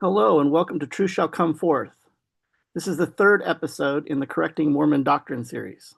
Hello, and welcome to Truth Shall Come Forth. This is the third episode in the Correcting Mormon Doctrine series,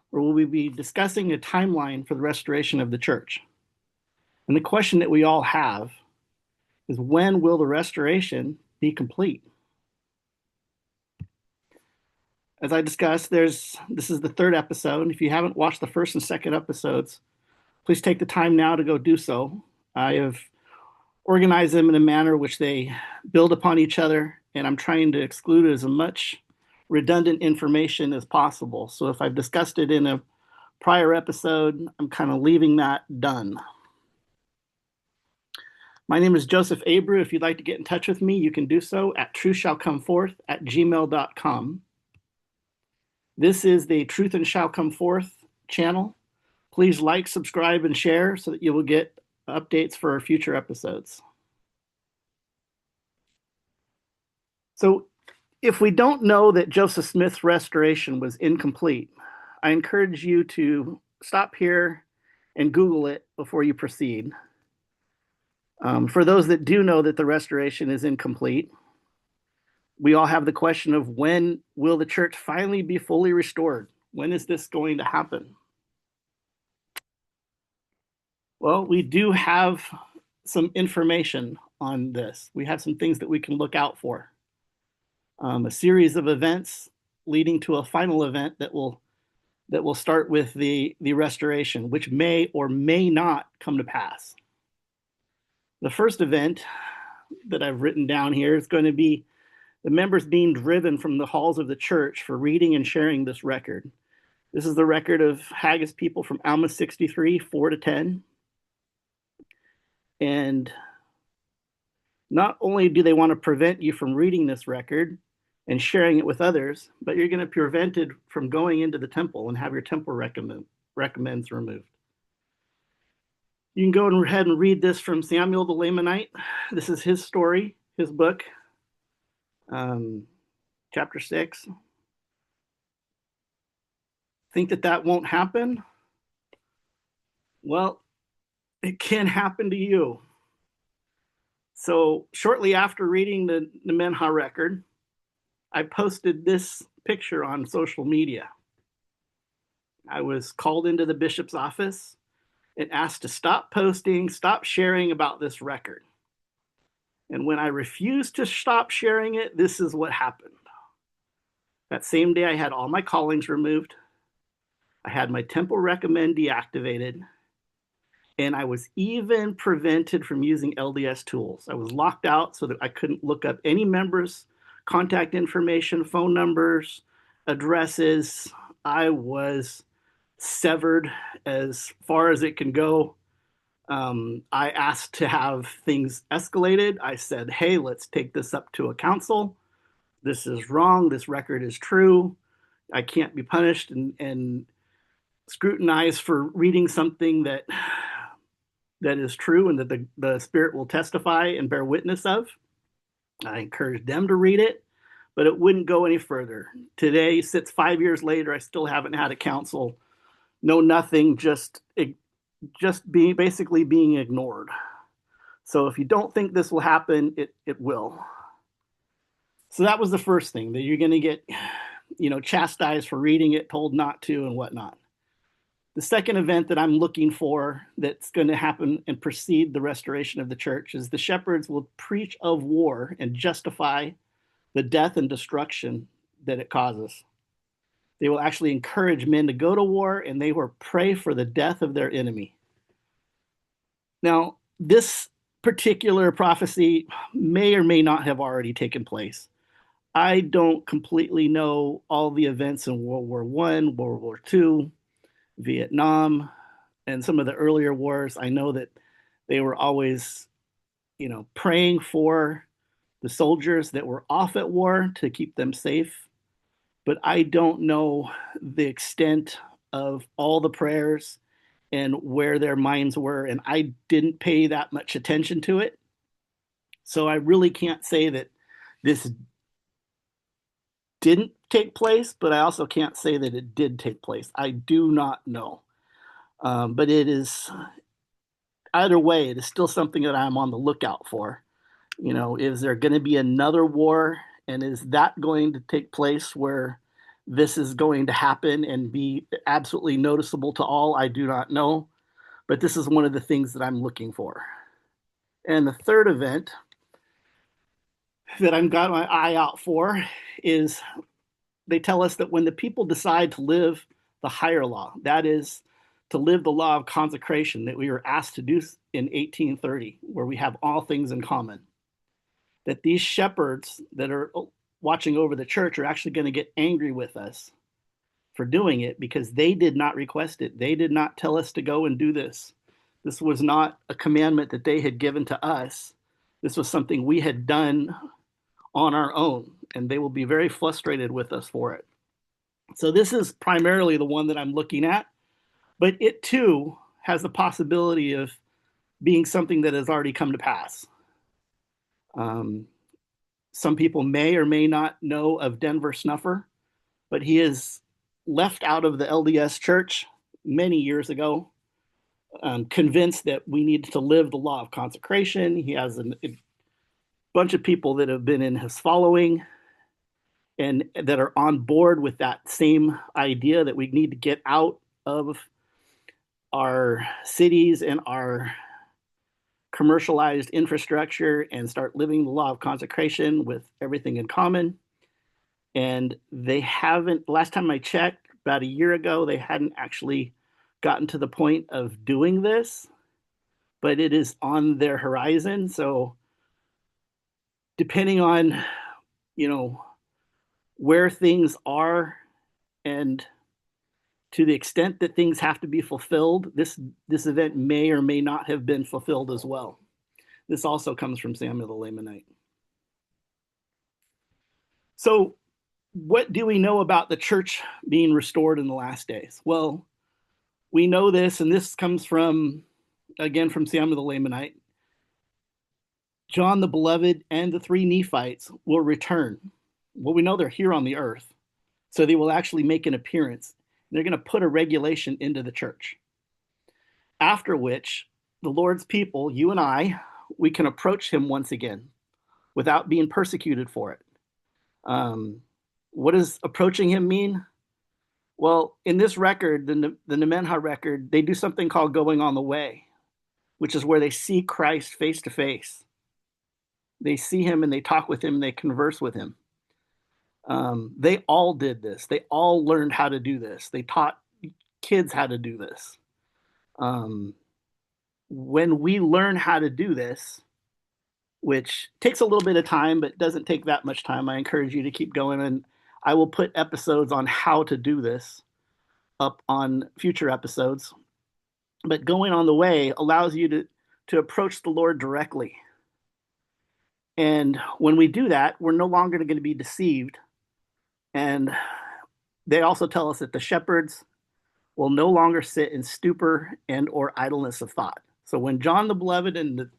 where we will be discussing a timeline for the restoration of the church. And the question that we all have is, when will the restoration be complete? As I discussed, this is the third episode. If you haven't watched the first and second episodes, please take the time now to go do so. I have organize them in a manner which they build upon each other, and I'm trying to exclude as much redundant information as possible. So if I've discussed it in a prior episode, I'm kind of leaving that done. My name is Joseph Abreu. If you'd like to get in touch with me, you can do so at truthshallcomeforth@gmail.com. This is the Truth and Shall Come Forth channel. Please like, subscribe, and share so that you will get updates for future episodes. So if we don't know that Joseph Smith's restoration was incomplete, I encourage you to stop here and Google it before you proceed. For those that do know that the restoration is incomplete, we all have the question of, when will the church finally be fully restored? When is this going to happen? Well, we do have some information on this. We have some things that we can look out for. A series of events leading to a final event that will start with the restoration, which may or may not come to pass. The first event that I've written down here is going to be the members being driven from the halls of the church for reading and sharing this record. This is the record of Haggis people from Alma 63, 4-10. And not only do they want to prevent you from reading this record and sharing it with others, but you're going to be prevented from going into the temple and have your temple recommends removed. You can go ahead and read this from Samuel the Lamanite. This is his story, his book, chapter 6. Think that won't happen? Well, it can happen to you. So shortly after reading the Menha record, I posted this picture on social media. I was called into the bishop's office and asked to stop posting, stop sharing about this record. And when I refused to stop sharing it, this is what happened. That same day, I had all my callings removed. I had my temple recommend deactivated. And I was even prevented from using LDS tools. I was locked out so that I couldn't look up any members' contact information, phone numbers, addresses. I was severed as far as it can go. I asked to have things escalated. I said, hey, let's take this up to a council. This is wrong. This record is true. I can't be punished and scrutinized for reading something that is true and that the Spirit will testify and bear witness of. I encouraged them to read it, but it wouldn't go any further. Today sits 5 years later. I still haven't had a council. No, nothing, just basically being ignored. So if you don't think this will happen, it will. So that was the first thing, that you're going to get, chastised for reading it, told not to, and whatnot. The second event that I'm looking for that's going to happen and precede the restoration of the church is the shepherds will preach of war and justify the death and destruction that it causes. They will actually encourage men to go to war, and they will pray for the death of their enemy. Now, this particular prophecy may or may not have already taken place. I don't completely know all the events in World War I, World War II, Vietnam, and some of the earlier wars. I know that they were always, praying for the soldiers that were off at war to keep them safe. But I don't know the extent of all the prayers and where their minds were, and I didn't pay that much attention to it. So I really can't say that this didn't take place, but I also can't say that it did take place. I do not know. But it is, either way, it is still something that I'm on the lookout for. Is there going to be another war? And is that going to take place where this is going to happen and be absolutely noticeable to all? I do not know. But this is one of the things that I'm looking for. And the third event that I've got my eye out for is they tell us that when the people decide to live the higher law, that is, to live the law of consecration that we were asked to do in 1830, where we have all things in common, that these shepherds that are watching over the church are actually going to get angry with us for doing it because they did not request it. They did not tell us to go and do this. This was not a commandment that they had given to us. This was something we had done on our own, and they will be very frustrated with us for it. So this is primarily the one that I'm looking at, but it too has the possibility of being something that has already come to pass. Some people may or may not know of Denver Snuffer, but he is left out of the LDS church many years ago, convinced that we need to live the law of consecration. He has a bunch of people that have been in his following and that are on board with that same idea that we need to get out of our cities and our commercialized infrastructure and start living the law of consecration with everything in common. And they haven't, last time I checked, about a year ago, they hadn't actually gotten to the point of doing this, but it is on their horizon. So depending on, where things are and to the extent that things have to be fulfilled, this event may or may not have been fulfilled as well. This also comes from Samuel the Lamanite. So what do we know about the church being restored in the last days? Well, we know this, and this comes from, again, from Samuel the Lamanite. John the Beloved and the three Nephites will return. Well, we know they're here on the earth, so they will actually make an appearance. They're going to put a regulation into the church. After which, the Lord's people, you and I, we can approach him once again without being persecuted for it. What does approaching him mean? Well, in this record, the Nemenhah record, they do something called going on the way, which is where they see Christ face to face. They see him and they talk with him and they converse with him. They all did this. They all learned how to do this. They taught kids how to do this. When we learn how to do this, which takes a little bit of time, but doesn't take that much time, I encourage you to keep going. And I will put episodes on how to do this up on future episodes. But going on the way allows you to approach the Lord directly. And when we do that, we're no longer going to be deceived. And they also tell us that the shepherds will no longer sit in stupor and or idleness of thought. So when John the Beloved and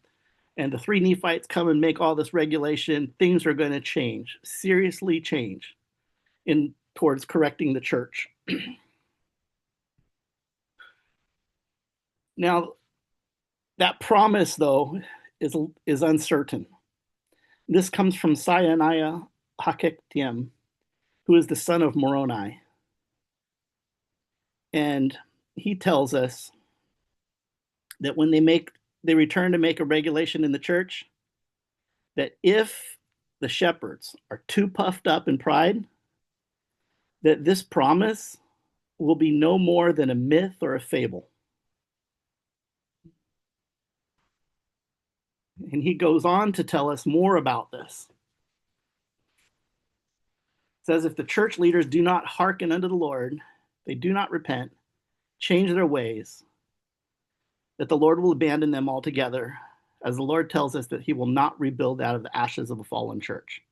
the three Nephites come and make all this regulation, things are going to change, seriously change towards correcting the church. Now, that promise, though, is uncertain. This comes from Sinaiah Hakektiam, who is the son of Moroni. And he tells us that when they return to make a regulation in the church, that if the shepherds are too puffed up in pride, that this promise will be no more than a myth or a fable. And he goes on to tell us more about this. It says, if the church leaders do not hearken unto the Lord, they do not repent, change their ways, that the Lord will abandon them altogether, as the Lord tells us that he will not rebuild out of the ashes of a fallen church.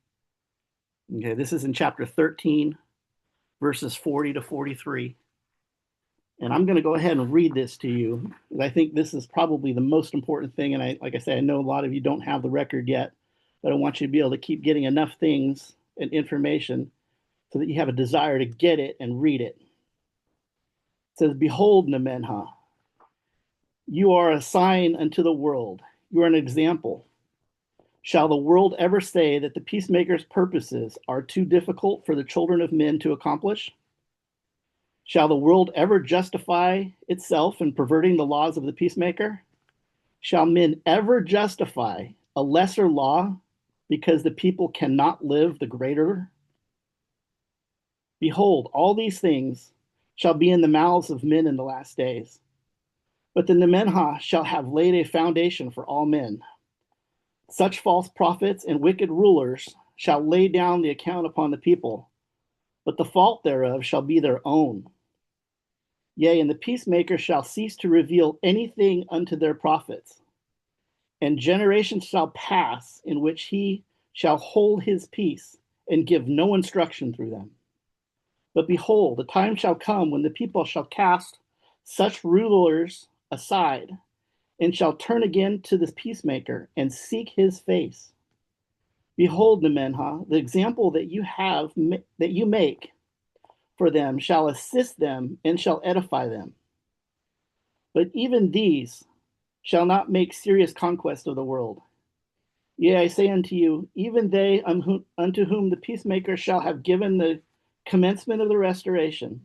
Okay, this is in chapter 13, verses 40 to 43. And I'm going to go ahead and read this to you. I think this is probably the most important thing. And like I said, I know a lot of you don't have the record yet, but I want you to be able to keep getting enough things and information so that you have a desire to get it and read it. It says, behold, Nemenhah, you are a sign unto the world. You are an example. Shall the world ever say that the peacemaker's purposes are too difficult for the children of men to accomplish? Shall the world ever justify itself in perverting the laws of the peacemaker? Shall men ever justify a lesser law because the people cannot live the greater? Behold, all these things shall be in the mouths of men in the last days. But the Nemenha shall have laid a foundation for all men. Such false prophets and wicked rulers shall lay down the account upon the people, but the fault thereof shall be their own. Yea, and the peacemaker shall cease to reveal anything unto their prophets, and generations shall pass in which he shall hold his peace and give no instruction through them. But behold, the time shall come when the people shall cast such rulers aside, and shall turn again to the peacemaker and seek his face. Behold, Nemenha, the example that you make for them shall assist them and shall edify them. But even these shall not make serious conquest of the world. Yea, I say unto you, even they unto whom the peacemaker shall have given the commencement of the restoration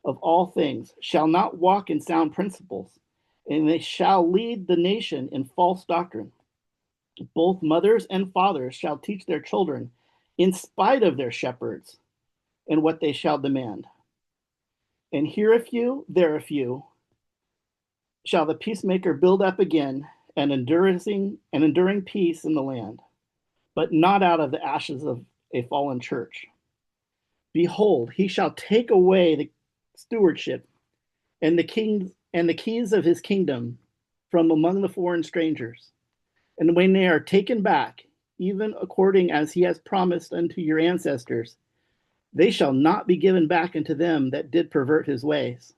of all things shall not walk in sound principles, and they shall lead the nation in false doctrine. Both mothers and fathers shall teach their children in spite of their shepherds and what they shall demand. And here a few, there a few, shall the peacemaker build up again an enduring peace in the land, but not out of the ashes of a fallen church. Behold, he shall take away the stewardship and the keys of his kingdom from among the foreign strangers. And when they are taken back, even according as he has promised unto your ancestors, they shall not be given back unto them that did pervert his ways.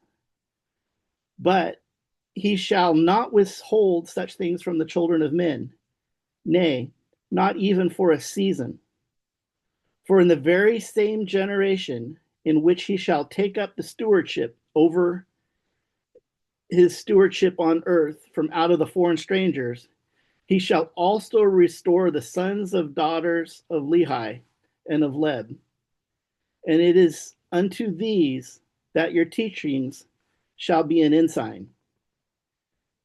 But he shall not withhold such things from the children of men, nay, not even for a season. For in the very same generation in which he shall take up the stewardship over his stewardship on earth from out of the foreign strangers, he shall also restore the sons of daughters of Lehi and of Leb. And it is unto these that your teachings shall be an ensign.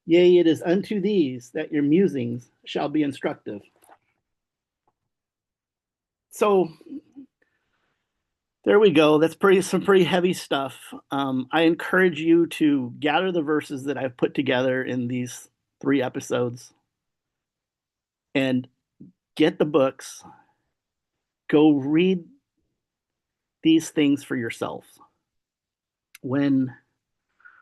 Yea, it is unto these that your musings shall be instructive. So there we go. That's some pretty heavy stuff. I encourage you to gather the verses that I've put together in these 3 episodes and get the books. Go read these things for yourself. When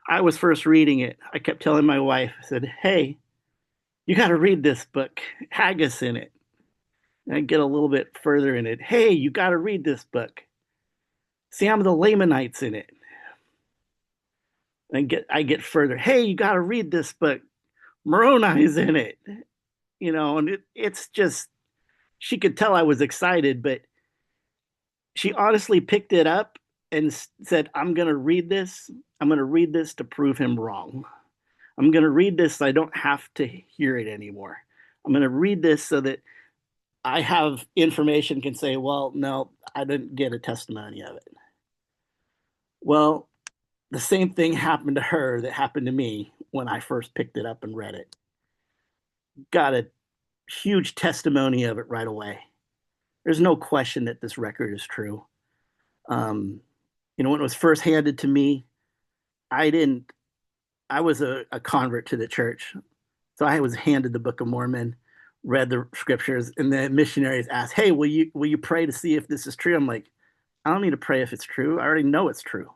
I was first reading it, I kept telling my wife, I said, hey, you got to read this book, Haggis in it. And I get a little bit further in it. Hey, you got to read this book, Sam of the Lamanites in it. And I get further. Hey, you got to read this book, Moroni's in it. You know, and it's just, she could tell I was excited, but she honestly picked it up and said, I'm going to read this. I'm going to read this to prove him wrong. I'm going to read this so I don't have to hear it anymore. I'm going to read this so that I have information, can say, well, no, I didn't get a testimony of it. Well, the same thing happened to her that happened to me when I first picked it up and read it. Got a huge testimony of it right away. There's no question that this record is true. When it was first handed to me, I was a convert to the church. So I was handed the Book of Mormon, read the scriptures, and the missionaries asked, hey, will you pray to see if this is true? I'm like, I don't need to pray if it's true. I already know it's true.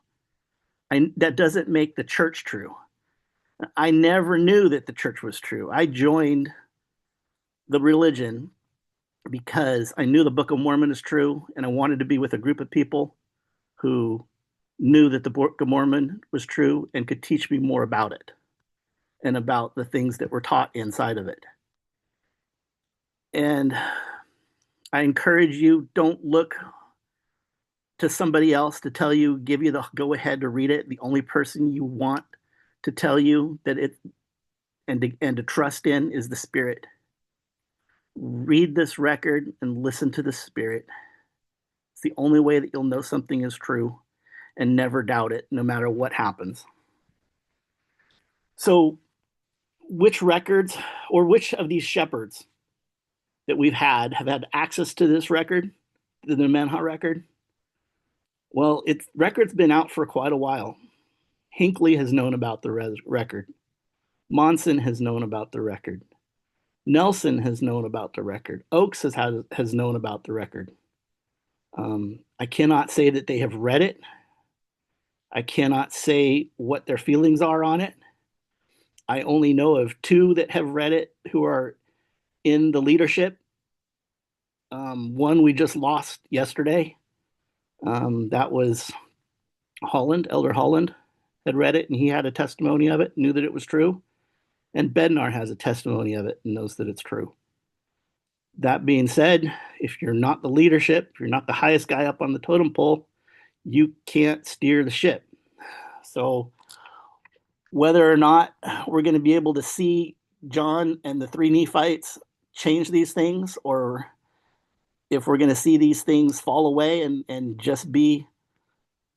That doesn't make the church true. I never knew that the church was true. I joined the religion because I knew the Book of Mormon is true, and I wanted to be with a group of people who knew that the Book of Mormon was true and could teach me more about it and about the things that were taught inside of it. And I encourage you, don't look to somebody else to tell you, give you the go ahead to read it. The only person you want to tell you that it and to trust in is the Spirit. Read this record and listen to the Spirit. It's the only way that you'll know something is true, and never doubt it, no matter what happens. So, which records or which of these shepherds that we've had have had access to this record, the Menha record? Well, its record's been out for quite a while. Hinckley has known about the record. Monson has known about the record. Nelson has known about the record. Oakes has known about the record. I cannot say that they have read it. I cannot say what their feelings are on it. I only know of two that have read it who are in the leadership. One we just lost yesterday. That was Holland, Elder Holland had read it and he had a testimony of it, knew that it was true. And Bednar has a testimony of it and knows that it's true. That being said, if you're not the leadership, if you're not the highest guy up on the totem pole, you can't steer the ship. So whether or not we're going to be able to see John and the three Nephites change these things, or if we're going to see these things fall away and just be,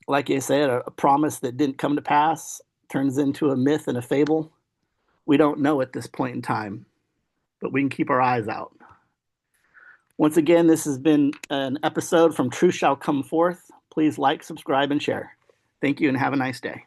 like I said, a promise that didn't come to pass, turns into a myth and a fable, we don't know at this point in time, but we can keep our eyes out. Once again, this has been an episode from Truth Shall Come Forth. Please like, subscribe, and share. Thank you, and have a nice day.